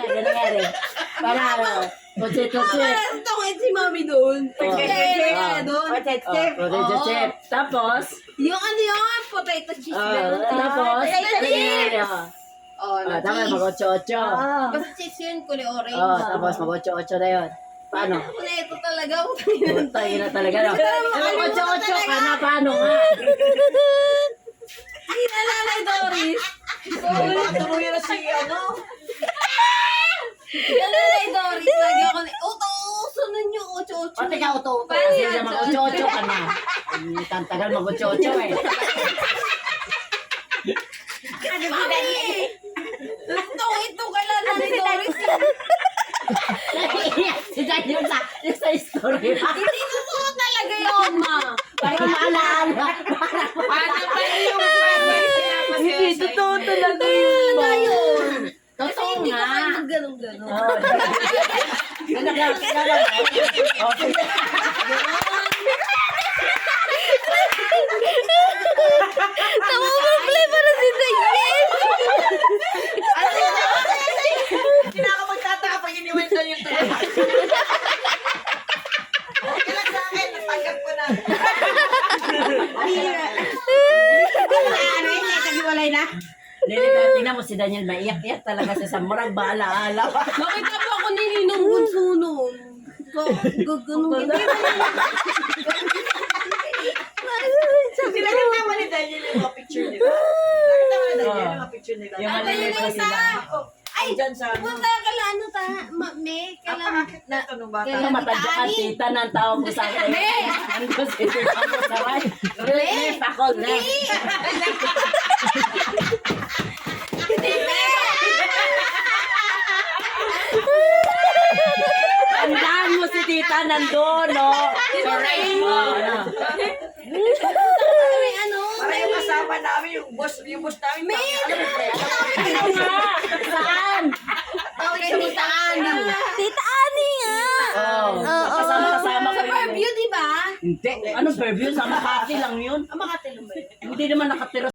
nangyari. Para ano, kutsi-kutsi. Tungin si mami doon. Potato chip. Tapos, Yung ano yun? Potato cheese yun. tapos, Potato cheese. Oh, tama, mag-ocho-ocho. Basta cheese yun, kulay orange. Tapos mag-ocho-ocho na yun. Paano? Kulay ito talaga. Tayo na talaga, no? Mag-ocho-ocho ka na, paano nga? Ay, nalalay, Doris. Tuloy na si ano. Nalalay, Doris. Lagi ako na, sunod nyo, ocho-ocho. Pati ka uto-uto. Paano Kasi yan, sa mag-ocho-ocho ka na. Ang tantagal mag-ocho-ocho eh. Ito ka lang na ni Doris. Si Daniel sa story. Hindi totoo talaga yun, ma. Para maalala. Ano pa yung hindi totoo talaga Talaga yun. Totoo Hindi ko nga. kayo ganun-ganun. Namumulay para si Daniel. Hindi na ako magtataka pag iniwento yung tuloy. Okay lang sa akin, natanggap ko na. Ano yun? Naghiwalay na? Tingnan mo si Daniel, maiyak-iyak talaga sa murag baala-ala. Nakita po ako ni Ninong Bunso noon. Gaganong Sila kasama ni Daniel yung mga picture nila. Nakita mo na Daniel yung mga picture nila. Yung maliliit pa sila. Ay, dyan sa ano. Punta ka lang, ano ta? Me, kailan? Napakakit na ito nung bata. Ano matadya ka, tita ng tawag ko sa akin. Ano ko si tita mo sa right? Left ako, left. Tandaan mo si tita nandun, no? Sorry. May ano? Para yung kasama namin, yung boss namin. Ano nga? Saan? Tawag kay Tita Ani. Tita Ani nga. Kasama Sa Fairview, di ba? Hindi. Anong purview? Sa Makati lang yun. Makati lang ba yun? Hindi naman nakatira